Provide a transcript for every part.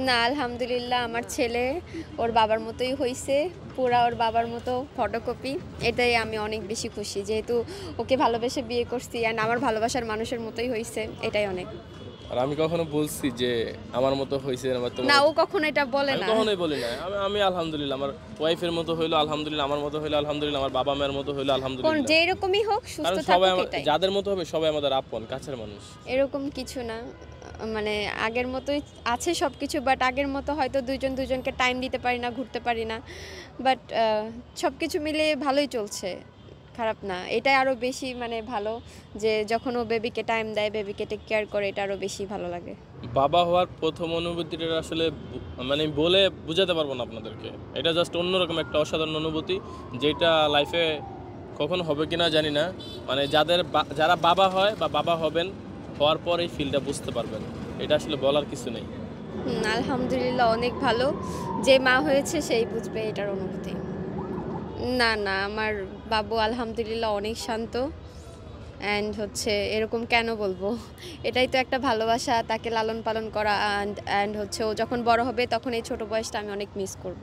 না আলহামদুলিল্লাহ আমার ছেলে ওর বাবার মতোই হইছে, পুরা ওর বাবার মতো ফটোকপি। এটাই আমি অনেক বেশি খুশি, যেহেতু ওকে ভালোবেসে বিয়ে করছি অ্যান্ড আমার ভালোবাসার মানুষের মতোই হইছে, এটাই অনেক। আর আমি কখনো বলছি যে আমার মতো হইছে বা তোমার? না, ও কখনো এটা বলে আমি না। কখনোই বলি না। আমি আলহামদুলিল্লাহ আমার ওয়াইফের মতো হইলো আলহামদুলিল্লাহ, আমার মতো হইলো আলহামদুলিল্লাহ, আমার বাবা মায়ের মতো হইলো কোন আলহামদুলিল্লাহ। যে রকমই হোক সুস্থ কারণ সবাই থাকুক এটাই। যাদের মতো হবে সবাই আমাদের আপন কাছের মানুষ। এরকম কিছু না, মানে আগের মতোই আছে সব কিছু, বাট আগের মতো হয়তো দুইজন দুইজনকে টাইম দিতে পারি না, ঘুরতে পারি না, বাট সব কিছু মিলে ভালোই চলছে, খারাপ না। এটাই আরও বেশি মানে ভালো, যে যখন ও বেবিকে টাইম দেয়, বেবিকে টেক কেয়ার করে, এটা আরও বেশি ভালো লাগে। বাবা হওয়ার প্রথম অনুভূতিটা আসলে মানে বলে বোঝাতে পারবো না আপনাদেরকে। এটা জাস্ট অন্যরকম একটা অসাধারণ অনুভূতি, যেটা লাইফে কখন হবে কিনা জানি না। মানে যারা বাবা হয় বা বাবা হবেন, হওয়ার পর এই ফিলটা বুঝতে পারবেন। এটা আসলে বলার কিছু নেই। আলহামদুলিল্লাহ অনেক ভালো, যে মা হয়েছে সেই বুঝবে এটার অনুভূতি। না না, আমার বাবু আলহামদুলিল্লাহ অনেক শান্ত, অ্যান্ড হচ্ছে এরকম কেন বলবো, এটাই তো একটা ভালোবাসা, তাকে লালন পালন করা, অ্যান্ড হচ্ছে ও যখন বড় হবে তখন এই ছোট বয়সটা আমি অনেক মিস করব।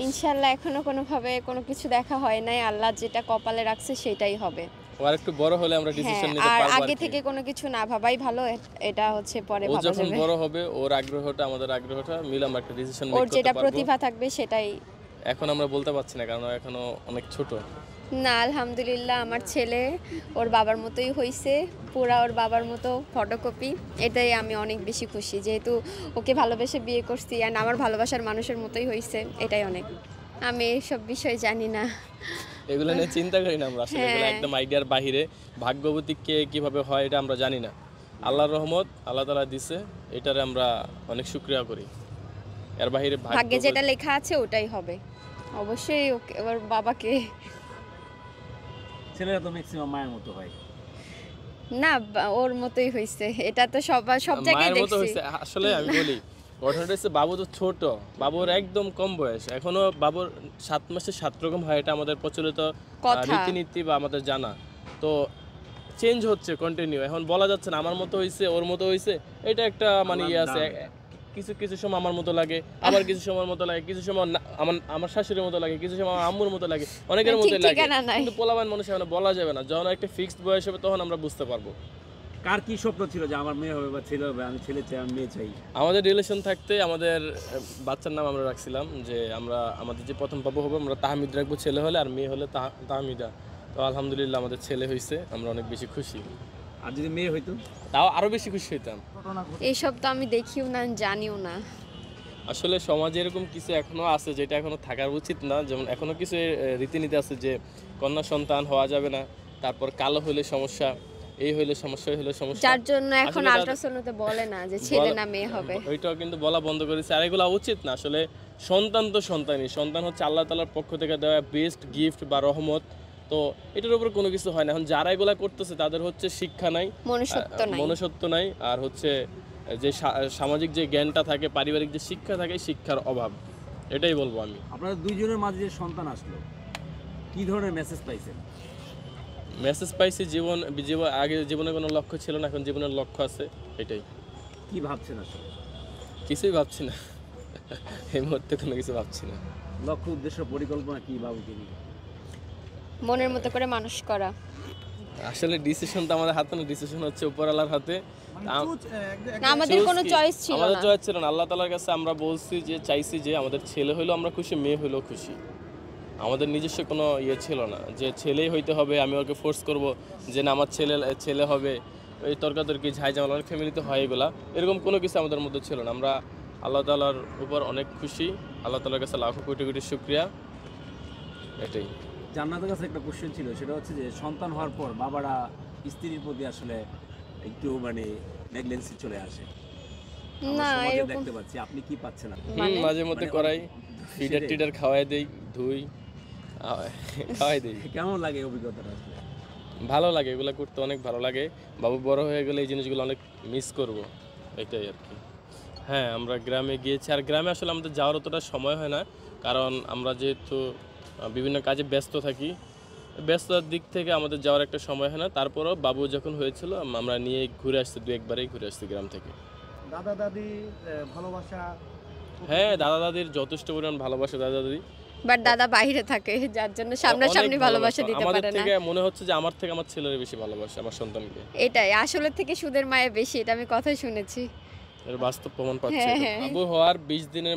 ইনশাল্লাহ এখনো কোনোভাবে কোনো কিছু দেখা হয় নাই, আল্লাহ যেটা কপালে রাখছে সেটাই হবে। ও আর একটু বড় হলে আমরা ডিসিশন নিতে আর পারবো। আগে থেকে কোনো কিছু না ভাবাই ভালো, এটা হচ্ছে পরে ও ভাবা যখন যাবে। বড় হবে ওর আগ্রহটা আমাদের আগ্রহটা মিলে আমরা একটা ডিসিশন মেক ওর করতে যেটা পারবো। প্রতিভা থাকবে সেটাই। এখন আমরা বলতে পারছি না কারণ ও এখনো অনেক ছোট। না আলহামদুলিল্লাহ আমার ছেলে ওর বাবার মতোই হইছে, পুরা ওর বাবার মতো ফটোকপি। এটাই আমি অনেক বেশি খুশি, যেহেতু ওকে ভালোবেসে বিয়ে করছি অ্যান্ড আমার ভালোবাসার মানুষের মতোই হইছে, এটাই অনেক। আমি এইসব বিষয় জানি না। এগুলো নিয়ে চিন্তা করি না আমরা আসলে, এগুলো হ্যাঁ। একদম আইডিয়ার বাহিরে। ভাগ্যবতী কে কিভাবে হয় এটা আমরা জানি না। আল্লাহর রহমত আল্লাহ তাআলা দিছে, এটারে আমরা অনেক শুকরিয়া করি। এর বাহিরে ভাগ্যে যেটা লেখা আছে ওটাই হবে অবশ্যই। ওকে ওর বাবাকে ছেলেরা তো ম্যাক্সিমাম মায়ের মতো হয়। না, ওর মতোই হইছে, এটা তো সব জায়গায় মায়ের মতো দেখছি। হয়েছে। আসলে আমি বলি ঘটনাটা হচ্ছে বাবু তো ছোট, বাবুর একদম কম বয়স, এখনো বাবুর 7 মাসে 7 রকম হয়, এটা আমাদের প্রচলিত কথা। রীতিনীতি বা আমাদের জানা। তো চেঞ্জ হচ্ছে কন্টিনিউ, এখন বলা যাচ্ছে না আমার মতো হইছে ওর মতো হইছে। এটা একটা মানে ইয়ে আছে, কিছু কিছু সময় আমার মতো লাগে, আবার কিছু সময় মতো লাগে, কিছু সময় আমার শাশুড়ির মতো লাগে, কিছু সময় আমার আম্মুর মতো লাগে, অনেকের ঠিক মতো লাগে। ঠিকানা নাই। কিন্তু পোলাবান মানুষ এখন বলা যাবে না, যখন একটা ফিক্সড বয়স হবে তখন আমরা বুঝতে পারবো। কার কি স্বপ্ন ছিল যে আমার মেয়ে হবে বা ছেলে হবে, আমি ছেলে চাই, আমি মেয়ে চাই? আমাদের রিলেশন থাকতে আমাদের বাচ্চার নাম আমরা রাখছিলাম যে আমাদের যে প্রথম বাবু হবে আমরা তাহমিদ রাখবো ছেলে হলে, আর মেয়ে হলে তাহমিদা। তো আলহামদুলিল্লাহ আমাদের ছেলে হয়েছে, আমরা অনেক বেশি খুশি। আর যদি মেয়ে হইতো তাও আরো বেশি খুশি হইতাম। এইসব তো আমি দেখিও না, জানিও না। আসলে সমাজে এরকম কিছু এখনো আছে যেটা এখনো থাকার উচিত না, যেমন এখনো কিছু রীতিনীতি আছে যে কন্যা সন্তান হওয়া যাবে না, তারপর কালো হলে সমস্যা, এই হইলে সমস্যা, এই হইলে সমস্যা, যার জন্য এখন আসলে আল্ট্রাসাউন্ডে বলে না যে ছেলে না মেয়ে হবে। ওইটাও কিন্তু বলা বন্ধ করেছে। আর এগুলো উচিত না আসলে। সন্তান তো সন্তানই, সন্তান হচ্ছে আল্লাহ তাআলার পক্ষ থেকে দেওয়া বেস্ট গিফট বা রহমত। তো এটার উপর কোনো কিছু হয় না। এখন যারা এগুলা করতেছে তাদের হচ্ছে শিক্ষা নাই, মনুষ্যত্ব নাই, আর হচ্ছে যে সামাজিক যে জ্ঞানটা থাকে, পারিবারিক যে শিক্ষা থাকে, শিক্ষার অভাব। এটাই বলবো আমি। আপনাদের দুইজনের মাঝে যে সন্তান আসলো, কি ধরনের মেসেজ পাইছেন? মেসেজ পাইছি আগে জীবনে কোনো লক্ষ্য ছিল না, এখন জীবনের লক্ষ্য আছে, এটাই। কি ভাবছেন আসলে? কিছুই ভাবছি না এই মুহূর্তে, কোনো কিছু ভাবছি না। লক্ষ্য, উদ্দেশ্য, পরিকল্পনা কি বাবুকে নিয়ে? মনের মতো করে মানুষ করা। আসলে ডিসিশন তো আমাদের হাতে না, ডিসিশন হচ্ছে উপরওয়ালার হাতে। না, আমাদের কোনো চয়েস ছিল না। আমাদের চয়েস ছিল না, আল্লাহ তাআলার কাছে আমরা বলছি যে চাইছি যে আমাদের ছেলে হইলো আমরা খুশি, মেয়ে হইলেও খুশি। আমাদের নিজস্ব কোনো ইয়ে ছিল না যে ছেলেই হইতে হবে, আমি ওকে ফোর্স করব যে না আমার ছেলে হবে। এই তর্কাতর্কি ঝাইঝামেলা অনেক ফ্যামিলিতে হয়, এগুলা এরকম কোনো কিছু আমাদের মধ্যে ছিল না। আমরা আল্লাহ তাআলার উপর অনেক খুশি, আল্লাহ তাআলার কাছে লাখো কোটি কোটি শুকরিয়া, এটাই। জান্নাতের কাছে একটা কোশ্চেন ছিল, সেটা হচ্ছে যে সন্তান হওয়ার পর বাবারা স্ত্রীর প্রতি আসলে একটু মানে নেগলেন্সি চলে আসে। না এরকম দেখতে পাচ্ছি, আপনি কি পাচ্ছেন? মাঝে মধ্যে করাই, ফিডার টিডার খাওয়াই দেই, ধুই, খাওয়াই দেই। কেমন লাগে অভিজ্ঞতাটা আসলে? ভালো লাগে, এগুলো করতে অনেক ভালো লাগে। বাবু বড় হয়ে গেলে এই জিনিসগুলো অনেক মিস করব, এটাই আর কি। হ্যাঁ, আমরা গ্রামে গিয়েছি, আর গ্রামে আসলে আমাদের যাওয়ার অতটা সময় হয় না, কারণ আমরা যেহেতু বিভিন্ন কাজে ব্যস্ত থাকি, ব্যস্ততার দিক থেকে আমাদের যাওয়ার একটা সময় হয় না। তারপরও বাবু যখন হয়েছিল আমরা নিয়ে ঘুরে আসছি, 2-1বারই ঘুরে আসছি গ্রাম থেকে। দাদা দাদি ভালোবাসা? হ্যাঁ, দাদা দাদির যথেষ্ট পরিমাণ ভালোবাসে দাদা দাদি। বাট দাদা বাইরে থাকে, যার জন্য সামনাসামনি অনেক ভালোবাসা দিতে আমাদের পারে না। থেকে মনে হচ্ছে যে আমার থেকে আমার ছেলের বেশি ভালোবাসে আমার সন্তানকে। এটাই আসলে থেকে সুদের মায়া বেশি, এটা আমি কথাই শুনেছি। এর বাস্তব প্রমাণ পাচ্ছি হ্যাঁ, এটা। হ্যাঁ। আবু হওয়ার 20 দিনের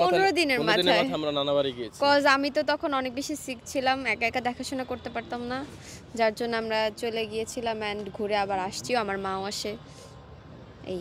15 দিনের মাথায় আমরা নানাবাড়ি গিয়েছি। কজ আমি তো তখন অনেক বেশি সিক ছিলাম, একা একা দেখাশোনা করতে পারতাম না, যার জন্য আমরা চলে গিয়েছিলাম অ্যান্ড ঘুরে আবার আসছিও, আমার মাও আসে এই